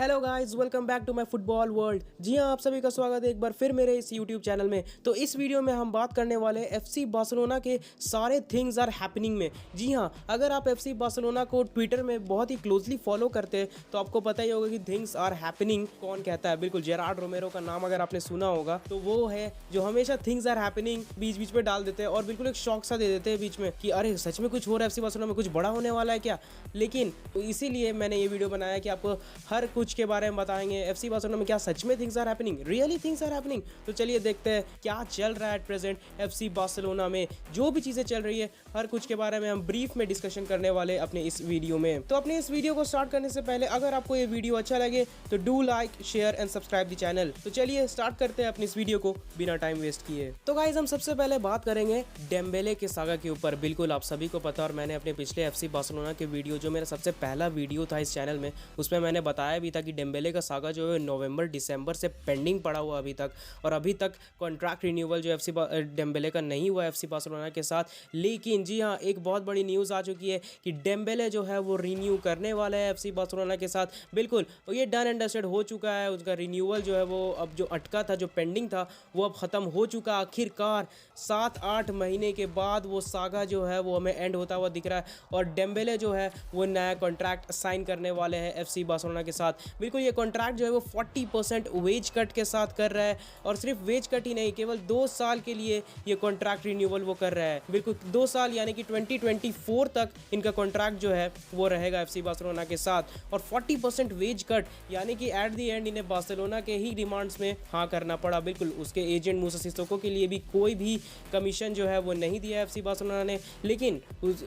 Hello guys, welcome back to my football world. जी हाँ, आप सभी का स्वागत है एक बार फिर मेरे इस यूट्यूब चैनल में। तो इस वीडियो में हम बात करने वाले हैं एफसी बार्सिलोना के सारे थिंग्स आर हैपनिंग में। जी हाँ, अगर आप एफसी बार्सिलोना को ट्विटर में बहुत ही क्लोजली फॉलो करते हैं तो आपको पता ही होगा कि थिंग्स आर हैपनिंग कौन कहता है। बिल्कुल, जेरार्ड रोमेरो का नाम अगर आपने सुना होगा तो वो है जो हमेशा थिंग्स आर हैपनिंग बीच बीच में डाल देते हैं और बिल्कुल एक शॉक सा दे देते हैं बीच में कि अरे सच में कुछ हो रहा है, एफसी बार्सिलोना में कुछ बड़ा होने वाला है क्या। लेकिन तो इसीलिए मैंने ये वीडियो बनाया कि आपको हर कुछ के बारे में बताएंगे एफसी बार्सिलोना में क्या सच में things are happening, really things are happening. तो चलिए देखते हैं क्या चल रहा है एट प्रेजेंट एफसी बार्सिलोना में। जो भी चीजें चल रही है हर कुछ के बारे में हम ब्रीफ में डिस्कशन करने वाले अपने इस वीडियो में। तो अपने इस वीडियो को स्टार्ट करने से पहले अगर आपको ये वीडियो अच्छा लगे तो do like, share and subscribe the channel. तो चलिए स्टार्ट करते हैं अपनी इस वीडियो को बिना टाइम वेस्ट किए। तो गाइस, हम सबसे पहले बात करेंगे डेम्बेले के सागा के ऊपर। बिल्कुल आप सभी को पता, और मैंने अपने पिछले एफसी बार्सिलोना के वीडियो, जो मेरा सबसे पहला वीडियो था इस चैनल में, उसमें मैंने बताया भी था कि डेम्बेले का सागा जो है नवंबर दिसंबर से पेंडिंग पड़ा हुआ अभी तक, और अभी तक कॉन्ट्रैक्ट रिन्यूअल जो एफसी डेम्बेले का नहीं हुआ एफसी बार्सिलोना के साथ। लेकिन जी हाँ, एक बहुत बड़ी न्यूज़ आ चुकी है कि डेम्बेले जो है वो रिन्यू करने वाला है एफसी बार्सिलोना के साथ। बिल्कुल ये डन एंड डस्टेड हो चुका है। उसका रिन्यूअल जो है वो अब जो अटका था, जो पेंडिंग था, वो अब ख़त्म हो चुका। आखिरकार 7-8 महीने के बाद वो सागा जो है वो हमें एंड होता हुआ दिख रहा है और डेम्बेले जो है वो नया कॉन्ट्रैक्ट साइन करने वाले हैं एफसी बार्सिलोना के साथ। बिल्कुल ये कॉन्ट्रैक्ट जो है वो 40% वेज कट के साथ कर रहा है, और सिर्फ वेज कट ही नहीं, केवल 2 साल के लिए ये कॉन्ट्रैक्ट रिन्यूअल वो कर रहा है। बिल्कुल 2 साल, यानी कि 2024 तक इनका कॉन्ट्रैक्ट जो है वो रहेगा एफसी बार्सिलोना के साथ। और 40% वेज कट, यानी कि एट द एंड इन्हें बार्सिलोना के ही डिमांड्स में हाँ करना पड़ा। बिल्कुल उसके एजेंट मूसा सिसोको के लिए भी कोई भी कमीशन जो है वो नहीं दिया एफसी बार्सिलोना ने। लेकिन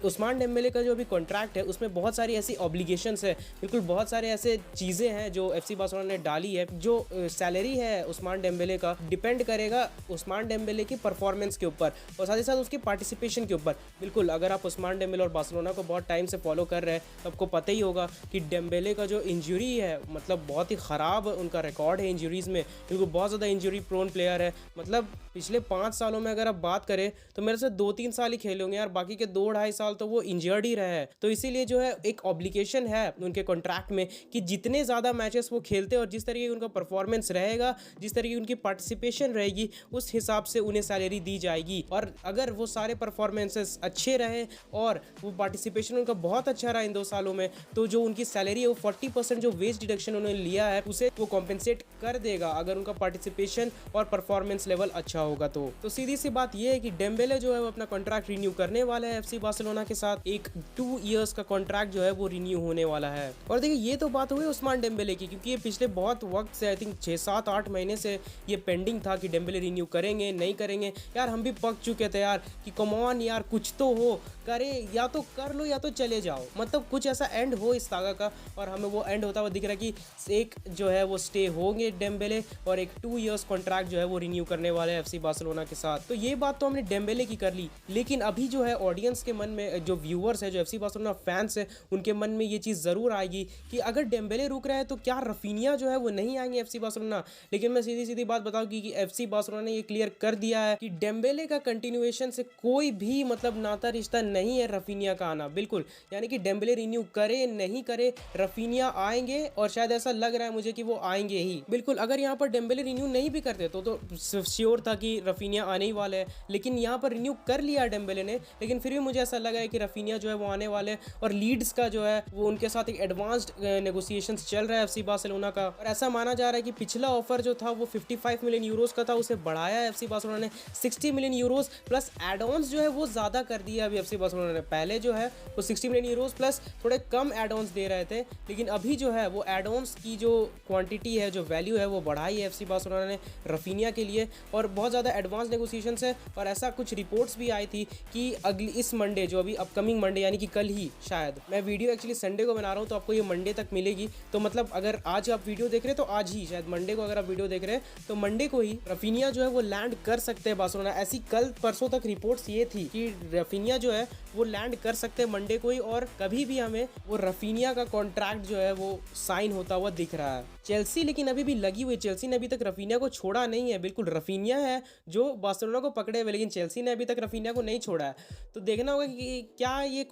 उस्मान डेम्बेले का जो भी कॉन्ट्रैक्ट है उसमें बहुत सारी ऐसी ऑब्लिगेशंस है, बिल्कुल बहुत सारे ऐसे चीज़ें हैं जो एफसी बार्सिलोना ने डाली है। जो सैलरी है उस्मान डेम्बेले का डिपेंड करेगा उस्मान डेम्बेले की परफॉर्मेंस के ऊपर और साथ ही साथ उसकी पार्टिसिपेशन के ऊपर। बिल्कुल अगर आप उस्मान डेम्बेले और बार्सिलोना को बहुत टाइम से फॉलो कर रहे हैं तो आपको पता ही होगा कि डेम्बेले का जो इंजरी है, मतलब बहुत ही ख़राब उनका रिकॉर्ड है इंजरीज़ में। बिल्कुल बहुत ज़्यादा इंजरी प्रोन प्लेयर है। मतलब पिछले 5 सालों में अगर आप बात करें तो मेरे से 2-3 साल ही खेले होंगे यार, बाकी के 2-2.5 साल तो वो इंजर्ड ही रहे हैं। तो इसीलिए जो है एक ऑब्लिगेशन है उनके कॉन्ट्रैक्ट में कि जितने ज़्यादा मैचेस वो खेलते हैं और जिस तरीके उनका परफॉर्मेंस रहेगा, जिस तरीके उनकी पार्टिसिपेशन रहेगी, उस हिसाब से उन्हें सैलरी दी जाएगी। और अगर वो सारे परफॉर्मेंसेस अच्छे रहे और वो पार्टिसिपेशन उनका बहुत अच्छा रहा इन 2 सालों में, तो जो उनकी सैलरी है वो 40% जो वेज डिडक्शन उन्होंने लिया है उसे वो कॉम्पेंसेट कर देगा अगर उनका पार्टिसिपेशन और परफॉर्मेंस लेवल अच्छा होगा। तो सीधी सी बात यह है कि डेम्बेले जो है वो अपना कॉन्ट्रैक्ट रिन्यू करने वाला है एफसी बार्सिलोना के साथ। एक 2 इयर्स का कॉन्ट्रैक्ट जो है वो रिन्यू होने वाला है। और देखिए ये तो बात हुई उस्मान डेम्बेले की, क्योंकि ये पिछले बहुत वक्त से, आई थिंक 6-7-8 महीने से ये पेंडिंग था कि डेम्बेले रिन्यू करेंगे नहीं करेंगे। यार हम भी पक चुके थे यार कि कम ऑन यार, कुछ तो हो, करे, या तो कर लो या तो चले जाओ। मतलब कुछ ऐसा एंड हो इस सागा का, और हमें वो एंड होता हुआ दिख रहा है कि एक जो है वो स्टे होंगे डेम्बेले और एक 2 इयर्स कॉन्ट्रैक्ट जो है वो रिन्यू करने वाले हैं एफसी बार्सिलोना के साथ। तो ये बात तो हमने डेम्बेले की कर ली, लेकिन अभी जो है ऑडियंस के मन में, जो व्यूअर्स है, जो एफसी बार्सिलोना फैंस है, उनके मन में ये चीज़ ज़रूर आएगी कि अगर डेम्बेले रुक रहा है तो क्या रफीनिया जो है वो नहीं आएंगे एफसी बार्सिलोना। लेकिन मैं सीधी सीधी बात बताऊं कि एफसी बार्सिलोना ने ये क्लियर कर दिया है कि डेम्बेले का कंटिन्यूएशन से कोई भी मतलब नाता रिश्ता नहीं है रफीनिया का आना। बिल्कुल, यानी कि डेम्बेले रिन्यू करे नहीं करे, रफीनिया आएंगे, और शायद ऐसा लग रहा है मुझे कि वो आएंगे ही। बिल्कुल, अगर यहाँ पर डेम्बेले रिन्यू नहीं भी करते तो श्योर था कि रफीनिया आने ही वाले हैं, लेकिन यहाँ पर रिन्यू कर लिया डेम्बेले ने। लेकिन फिर भी मुझे ऐसा लगा है कि रफीनिया जो है वो आने वाले, और लीड्स का जो है वो उनके साथ एक एडवांस्ड नेगोशिएशंस चल रहा है एफसी बार्सिलोना का। और ऐसा माना जा रहा है कि पिछला ऑफर जो था वो 55 मिलियन यूरोस का था, उसे बढ़ाया है एफसी बार्सिलोना ने 60 million euros plus add ons जो है वो ज़्यादा कर दिया अभी एफसी बार्सिलोना ने। पहले जो है वो 60 मिलियन यूरोस प्लस थोड़े कम एड ऑन्स दे रहे थे, लेकिन अभी जो है वो एड ऑन्स की जो क्वांटिटी है, जो वैल्यू है, वो बढ़ाई है एफसी बार्सिलोना ने रफीनिया के लिए, और बहुत ज़्यादा एडवांस नेगोशिएशंस है। और ऐसा कुछ रिपोर्ट्स भी आई थी कि अगली इस मंडे, जो अभी अपकमिंग मंडे, यानी कि कल ही, शायद मैं वीडियो एक्चुअली संडे को बना रहा हूँ तो आपको ये मंडे तक मिलेगी। तो मतलब अगर आज आप वीडियो देख रहे हैं तो आज ही, शायद मंडे को अगर आप वीडियो देख रहे हैं तो मंडे को ही रफीनिया जो है वो लैंड कर सकते हैं बार्सिलोना। ऐसी कल परसों तक रिपोर्ट्स ये थी कि रफीनिया जो है वो लैंड कर सकते हैं मंडे को ही, और कभी भी हमें वो रफीनिया का कॉन्ट्रैक्ट जो है वो साइन होता हुआ दिख रहा है। चेल्सी लेकिन अभी भी लगी हुई, चेल्सी ने अभी तक रफीनिया को छोड़ा नहीं है। बिल्कुल रफीनिया है जो बार्सिलोना को पकड़े हुए, लेकिन चेल्सी ने अभी तक रफीनिया को नहीं छोड़ा है। तो देखना होगा कि क्या ये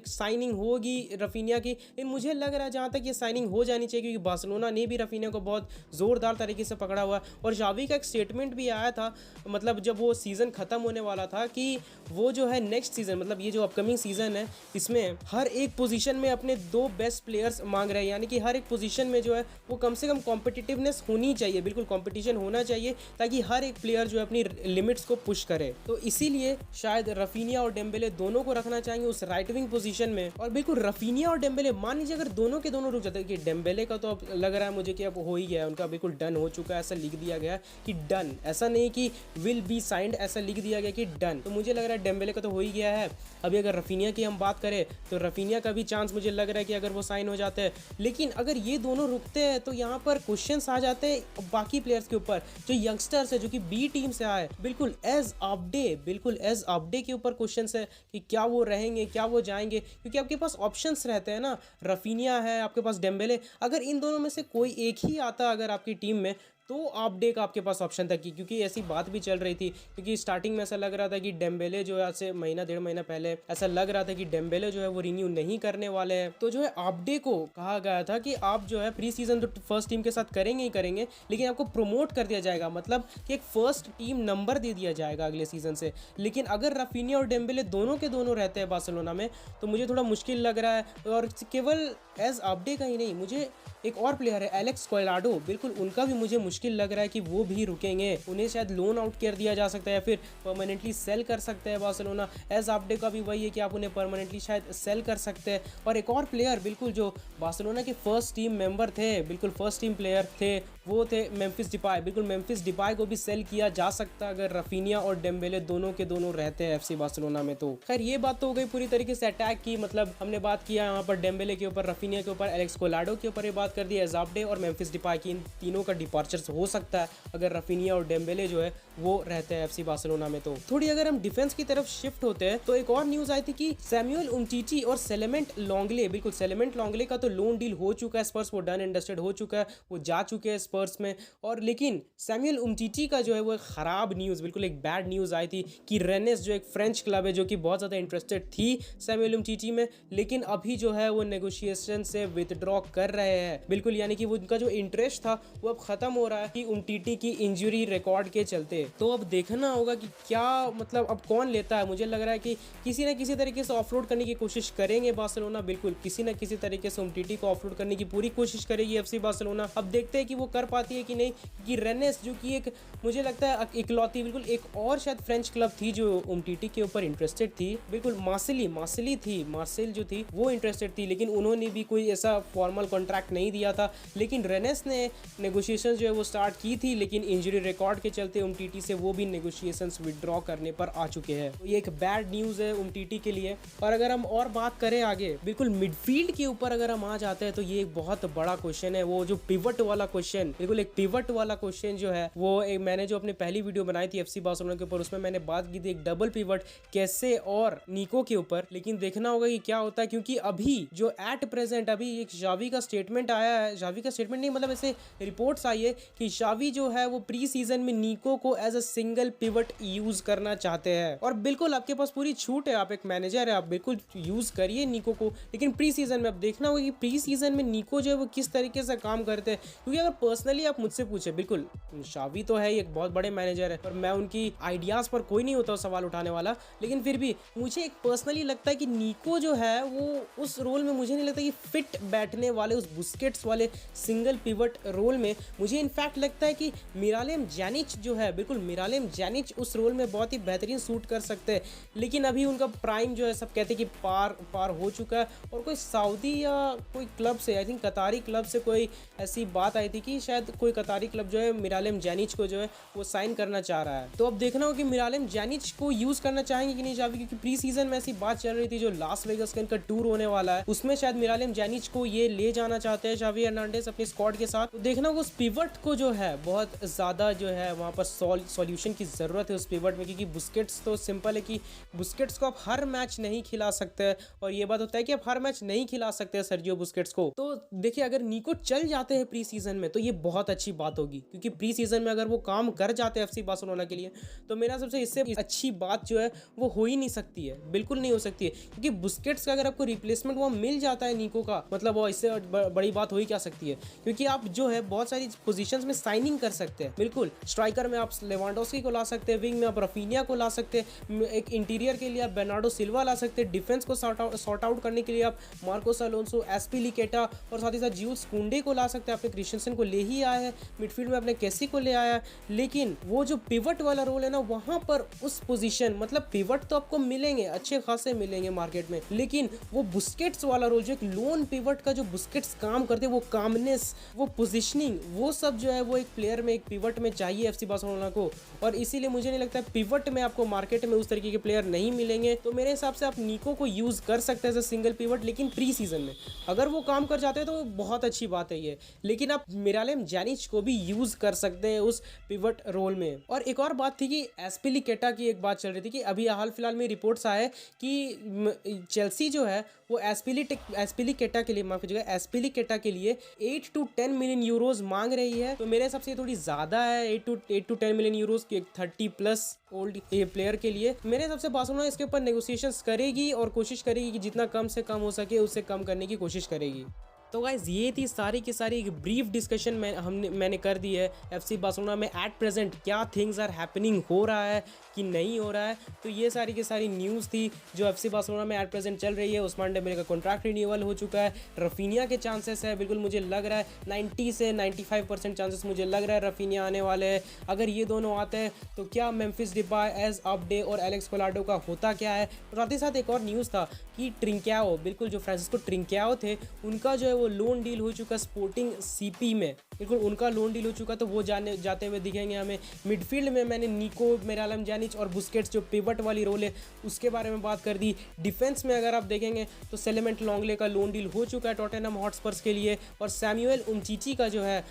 साइनिंग होगी रफीनिया की। लेकिन मुझे लग रहा है जहाँ तक ये साइनिंग हो जानी चाहिए, क्योंकि बार्सिलोना ने भी रफीनिया को बहुत ज़ोरदार तरीके से पकड़ा हुआ है। और जावी का एक स्टेटमेंट भी आया था, मतलब जब वो सीज़न ख़त्म होने वाला था, कि वो जो है नेक्स्ट सीज़न, मतलब ये जो अपकमिंग सीज़न है, इसमें हर एक पोजीशन में अपने 2 बेस्ट प्लेयर्स मांग रहे हैं। यानी कि हर एक पोजीशन में जो है वो कम से कम कॉम्पिटिटिवनेस होनी चाहिए, बिल्कुल कंपटीशन होना चाहिए, ताकि हर एक प्लेयर जो है अपनी लिमिट्स को पुश करे। तो इसीलिए शायद रफीनिया और डेम्बेले दोनों को रखना चाहेंगे उस राइट विंग पोजीशन में। और बिल्कुल रफीनिया और डेम्बेले, मान लीजिए अगर दोनों के दोनों रुक जाते हैं, कि डेम्बेले का तो अब लग रहा है मुझे कि अब हो ही गया है, उनका बिल्कुल डन हो चुका है, ऐसा लिख दिया गया कि डन, ऐसा नहीं कि विल बी साइंड, ऐसा लिख दिया गया कि डन। तो मुझे लग रहा है डेम्बेले का तो हो ही गया है। अभी अगर रफीनिया की हम बात करें तो रफीनिया का भी चांस मुझे लग रहा है कि अगर वो साइन हो जाते हैं। लेकिन अगर ये दोनों रुकते हैं तो यहाँ पर क्वेश्चंस आ जाते हैं बाकी प्लेयर्स के ऊपर, जो यंगस्टर्स है, जो कि बी टीम से आए, बिल्कुल एज अपडे के ऊपर क्वेश्चंस है कि क्या वो रहेंगे, क्या वो जाएंगे, क्योंकि आपके पास ऑप्शंस रहते हैं ना। रफीनिया है, आपके पास डेम्बेले, अगर इन दोनों में से कोई एक ही आता अगर आपकी टीम में, तो अपडे का आपके पास ऑप्शन था। क्योंकि ऐसी बात भी चल रही थी, क्योंकि स्टार्टिंग में ऐसा लग रहा था कि डेम्बेले जो है, आज से महीना 1.5 महीना पहले ऐसा लग रहा था कि डेम्बेले जो है वो रिन्यू नहीं करने वाले हैं। तो जो है अपडे को कहा गया था कि आप जो है प्री सीजन तो फर्स्ट टीम के साथ करेंगे ही करेंगे, लेकिन आपको प्रमोट कर दिया जाएगा, मतलब कि एक फर्स्ट टीम नंबर दे दिया जाएगा अगले सीजन से। लेकिन अगर रफीनिया और डेम्बेले दोनों के दोनों रहते हैं बार्सिलोना में, तो मुझे थोड़ा मुश्किल लग रहा है। और केवल एज अपडे का ही नहीं, मुझे एक और प्लेयर है एलेक्स कोयलाडो, बिल्कुल उनका भी मुझे मुश्किल लग रहा है कि वो भी रुकेंगे। उन्हें शायद लोन आउट कर दिया जा सकता है, या फिर परमानेंटली सेल कर सकते हैं बार्सिलोना। एज अपडे का भी वही है कि आप उन्हें परमानेंटली शायद सेल कर सकते हैं। और एक और प्लेयर बिल्कुल जो बार्सिलोना के फर्स्ट टीम मेंबर थे, बिल्कुल फर्स्ट टीम प्लेयर थे, वो थे मेम्फिस डिपाई। बिल्कुल मेम्फिस डिपाई को भी सेल किया जा सकता है अगर रफीनिया और डेम्बेले दोनों के दोनों रहते हैं एफसी बार्सिलोना में। तो खैर ये बात तो हो गई पूरी तरीके से अटैक की, मतलब हमने बात किया यहाँ पर डेम्बेले के ऊपर, रफीनिया के ऊपर, एलेक्स कोलाडो के ऊपर ये बात कर दी, एजाबडे और मेम्फिस डिपाई की, इन तीनों का डिपार्चर्स हो सकता है अगर रफीनिया और डेम्बेले जो है वो रहते हैं एफसी बार्सिलोना में। तो थोड़ी अगर हम डिफेंस की तरफ शिफ्ट होते हैं तो एक और न्यूज आई थी कि सैमुअल उमटीटी और सेलेमेंट लॉन्गले, बिल्कुल सेलेमेंट लॉन्गले का तो लोन डील हो चुका है स्पर्स, वो डन एंड डस्टेड हो चुका है, वो जा चुके हैं स्पर्स में। और लेकिन सैमुअल उमटीटी का जो है वो एक खराब न्यूज़, बिल्कुल एक बैड न्यूज़ आई थी कि रेनेस जो एक फ्रेंच क्लब है जो कि बहुत ज़्यादा इंटरेस्टेड थी सैमुअल उमटीटी में, लेकिन अभी जो है वो नेगोशिएशन से विथड्रॉ कर रहे हैं, बिल्कुल, यानी कि वो उनका जो इंटरेस्ट था वो अब खत्म हो रहा है कि उमटीटी की इंजरी रिकॉर्ड के चलते। तो अब देखना होगा कि क्या मतलब अब कौन लेता है। मुझे लग रहा है कि किसी ना किसी तरीके से ऑफलोड करने की कोशिश करेंगे बार्सिलोना, बिल्कुल किसी ना किसी तरीके से उमटीटी को ऑफलोड करने की पूरी कोशिश करेगी एफसी बार्सिलोना। अब देखते हैं कि वो कर पाती है कि नहीं, कि रेनेस जो कि एक मुझे लगता है इकलौती, बिल्कुल एक और शायद फ्रेंच क्लब थी जो उमटीटी के ऊपर इंटरेस्टेड थी, बिल्कुल मार्सेल जो थी वो इंटरेस्टेड थी, लेकिन उन्होंने भी कोई ऐसा फॉर्मल कॉन्ट्रैक्ट नहीं दिया था। लेकिन रेनेस ने नेगोशिएशंस जो है वो स्टार्ट की थी, लेकिन इंजरी रिकॉर्ड के चलते उमटीटी से वो भी नेगोशिएशंस विड्रॉ करने पर आ चुके हैं। तो ये एक बैड न्यूज़ है उमटीटी के लिए। और अगर हम और बात करें आगे, बिल्कुल मिडफील्ड के ऊपर अगर हम आ जाते हैं तो ये एक बहुत बड़ा क्वेश्चन है, वो जो पिवट वाला क्वेश्चन, बिल्कुल एक पिवट वाला क्वेश्चन जो है वो मैंने जो अपनी पहली वीडियो बनाई थी एफसी बार्सिलोना के ऊपर, उसमें मैंने बात की थी एक डबल पिवट कैसे और निको के ऊपर। लेकिन देखना होगा कि क्या होता है, क्योंकि अभी जो एट प्रेजेंट अभी एक शावी का स्टेटमेंट आया है, शावी का स्टेटमेंट नहीं मतलब ऐसे रिपोर्ट्स आई है कि शावी जो है वो प्री सीजन में निको को as a single pivot use करना चाहते हैं। और बिल्कुल आपके पास पूरी छूट है, आप एक मैनेजर है, आप बिल्कुल यूज करिए निको को, लेकिन प्री सीजन में अब देखना होगा कि प्री सीजन में निको जो है वो किस तरीके से काम करते हैं। क्योंकि अगर पर्सनली आप मुझसे पूछे, बिल्कुल शावी तो है एक बहुत बड़े मैनेजर है और मैं उनकी आइडियाज पर कोई नहीं होता सवाल उठाने वाला, लेकिन फिर भी मुझे एक पर्सनली लगता है कि निको जो है वो उस रोल में मुझे नहीं लगता कि फिट बैठने वाले, उस बुस्केट्स वाले सिंगल पिवट रोल में। मुझे इनफैक्ट लगता है कि मिरालेम जैनिच जो है, बिल्कुल मिरालेम जैनिच उस रोल में बहुत ही बेहतरीन सूट कर सकते हैं, लेकिन अभी उनका प्राइम जो है सब कहते हैं कि पार हो चुका है। और कोई सऊदी या कोई क्लब से, आई थिंक कतारी क्लब से कोई ऐसी बात आई थी कि शायद कोई कतारी क्लब जो है मिरालेम जैनिच को जो है वो साइन करना चाह रहा है। तो अब देखना हो कि मिरालेम जैनिच को यूज करना चाहेंगे कि नहीं चाहेंगे, क्योंकि प्री सीजन में ऐसी बात चल रही थी जो लास वेगास का इनका टूर होने वाला है उसमें शायद मिरालेम जैनिच को ये ले जाना चाहते हैं शावी हर्नांडेज अपनी स्क्वाड के साथ। तो देखना होगा उस पिवट को को जो है बहुत ज़्यादा जो है वहाँ पर सॉल्यूशन की ज़रूरत है उस पिवट में, क्योंकि बुस्केट्स तो सिंपल है कि बुस्केट्स को आप हर मैच नहीं खिला सकते, और ये बात होता है कि आप हर मैच नहीं खिला सकते सर्जियो बुस्केट्स को। तो देखिए, अगर निको चल जाते हैं प्री सीजन में तो ये बहुत अच्छी बात होगी, क्योंकि प्री सीजन में अगर वो काम कर जाते हैं एफसी बार्सिलोना के लिए तो मेरा सबसे इससे अच्छी बात जो है वो हो ही नहीं सकती है, बिल्कुल नहीं हो सकती है। क्योंकि बुस्केट्स का अगर आपको रिप्लेसमेंट वहाँ मिल जाता है निको का, मतलब वो इससे बड़ी बात हो ही क्या सकती है, क्योंकि आप जो है बहुत सारी पोजीशंस में साइनिंग कर सकते हैं। बिल्कुल, स्ट्राइकर में आप लेवांडोस्की को ला सकते हैं, विंग में आप रफीनिया को ला सकते हैं, एक इंटीरियर के लिए आप बेर्नार्डो सिल्वा ला सकते हैं, डिफेंस को सॉर्ट आउट करने के लिए आप मार्कोस अलोंसो, एस्पिलिकेटा और साथ ही साथ ज्यूस कुंडे को ला सकते हैं। आपने क्रिश्चियनसन को ले ही आया है, मिडफील्ड में आपने केसी को ले आया है, लेकिन वो जो पिवट वाला रोल है ना, वहां पर उस पोजीशन, मतलब पिवट तो आपको मिलेंगे, अच्छे खासे मिलेंगे मार्केट में, लेकिन वो बुस्केट्स वाला रोल जो एक लोन पिवट का जो बुस्केट्स काम करते हैं, वो कामनेस, वो पोजीशनिंग, वो सब जो है वो एक प्लेयर में, एक पिवट में चाहिए एफसी बार्सिलोना को। और इसीलिए मुझे नहीं लगता पिवट में आपको मार्केट में उस तरीके के प्लेयर नहीं मिलेंगे। तो मेरे हिसाब से आप निको को यूज कर सकते हैं एज अ सिंगल पिवट, लेकिन प्री सीजन में अगर वो काम कर जाते हैं तो बहुत अच्छी बात है ये। लेकिन आप मिरालेम जेनिच को भी यूज कर सकते हैं उस पिवट रोल में। और एक और बात थी कि एस्पिलिकेटा की एक बात चल रही थी कि अभी हाल फिलहाल में रिपोर्ट्स आए कि चेल्सी जो है वो एस्पिलिकेटा के लिए, माफ कीजिएगा, एस्पिलिकेटा के लिए 8 to 10 मिलियन यूरोज मांग रही है। तो मेरे हिसाब से थोड़ी ज्यादा है, 8 to 10 मिलियन यूरोज की 30+ ओल्ड प्लेयर के लिए। मेरे हिसाब से बार्सिलोना इसके ऊपर नेगोशिएशंस करेगी और कोशिश करेगी कि जितना कम से कम हो सके उससे कम करने की कोशिश करेगी। तो गाइज ये थी सारी की सारी एक ब्रीफ डिस्कशन मैंने कर दी है एफसी बार्सिलोना में एट प्रेजेंट क्या थिंग्स आर हैपनिंग, हो रहा है कि नहीं हो रहा है। तो ये सारी की सारी न्यूज़ थी जो एफसी बार्सिलोना में एट प्रेजेंट चल रही है। उस्मान डेम्बेले का कॉन्ट्रैक्ट रिन्यूअल हो चुका है, रफीनिया के चांसेस है, बिल्कुल मुझे लग रहा है 90 से 95% चांसेस मुझे लग रहा है रफीनिया आने वाले हैं। अगर ये दोनों आते हैं तो क्या मेम्फिस डिपाय एज अपडे और एलेक्स कोलाडो का होता क्या है। साथ ही साथ एक और न्यूज़ था कि ट्रिंक्याओ, बिल्कुल जो फ्रांसिस्को ट्रिंक्याओ थे, उनका जो है वो लोन डील हो चुका स्पोर्टिंग सीपी में, बिल्कुल उनका लोन डील हो चुका, तो वो जाते हुए दिखेंगे हमें। मिडफील्ड में मैंने निको, मिरालम जेनिच और बुस्केट्स जो पिवट वाली रोल है उसके बारे में बात कर दी। डिफेंस में अगर आप देखेंगे तो सेलेमेंट लॉन्गले का लोन डील हो चुका है टॉटेनहम हॉटस्पर्स के लिए, और सैमुअल उमटीटी का जो है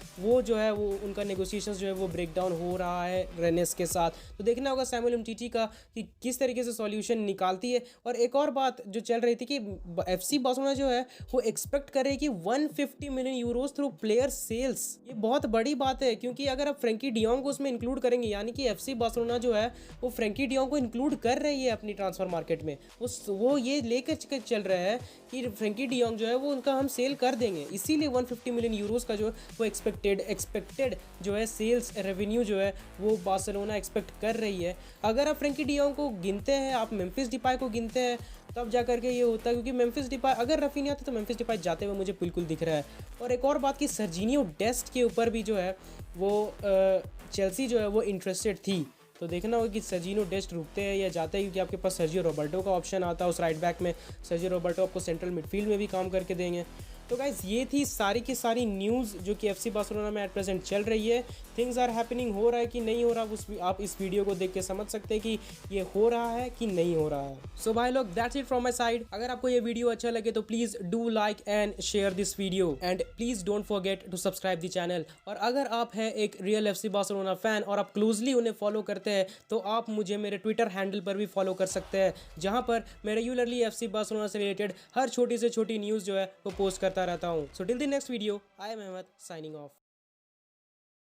वो उनका नेगोशिएशंस जो है वो ब्रेक डाउन हो रहा है रेनेस के साथ। तो देखना होगा सैमुअल उमटीटी का कि किस तरीके से सॉल्यूशन निकालती है। और एक और बात जो चल रही थी कि एफसी बार्सिलोना जो है वो एक्सपेक्ट कर रही है कि 150 million euros through player sales. ये बहुत बड़ी बात है, क्योंकि अगर आप फ्रैंकी डियोंग को उसमें इंक्लूड करेंगे, यानी कि एफसी बार्सिलोना जो है वो फ्रैंकी डियोंग को इंक्लूड कर रही है अपनी ट्रांसफर मार्केट में। वो ये लेकर चल रहा है कि फ्रैंकी डियोंग जो है वो उनका हम सेल कर देंगे, इसीलिए 150 मिलियन यूरोज का जो है वो एक्सपेक्टेड जो है सेल्स रेवेन्यू जो है वो बार्सिलोना एक्सपेक्ट कर रही है। अगर आप फ्रैंकी डियोंग को गिनते हैं, आप मेम्फिस डिपाय को गिनते हैं, तब जा करके ये होता है, क्योंकि मेम्फिस डिपाय अगर रफीनिया आते तो मेम्फिस डिपाय जाते हुए मुझे बिल्कुल दिख रहा है। और एक और बात कि सर्जिनियो डेस्ट के ऊपर भी जो है वो चेल्सी जो है वो इंटरेस्टेड थी। तो देखना होगा कि सर्जिनो डेस्ट रुकते हैं या जाते हैं, क्योंकि आपके पास सर्जियो रोबर्टो का ऑप्शन आता है उस राइट बैक में। सर्जियो रोबर्टो आपको सेंट्रल मिडफील्ड में भी काम करके देंगे। तो गाइज ये थी सारी की सारी न्यूज़ जो कि एफसी बार्सिलोना में एट प्रेजेंट चल रही है। थिंग्स आर हैपनिंग, हो रहा है कि नहीं हो रहा, आप इस वीडियो को देख के समझ सकते हैं कि ये हो रहा है कि नहीं हो रहा है। सो भाई लोग, that's it from my side. अगर आपको ये वीडियो अच्छा लगे तो please do like and share this video, and please don't forget to subscribe the channel. और अगर आप हैं एक रियल एफसी बार्सिलोना फैन और आप क्लोजली उन्हें फॉलो करते हैं तो आप मुझे मेरे ट्विटर हैंडल पर भी फॉलो कर सकते हैं, जहाँ पर मैं रेगुलरली एफसी बार्सिलोना से रिलेटेड हर छोटी से छोटी न्यूज़ जो है वो पोस्ट करता रहता हूँ। So till the next video, I am Ahmed signing off.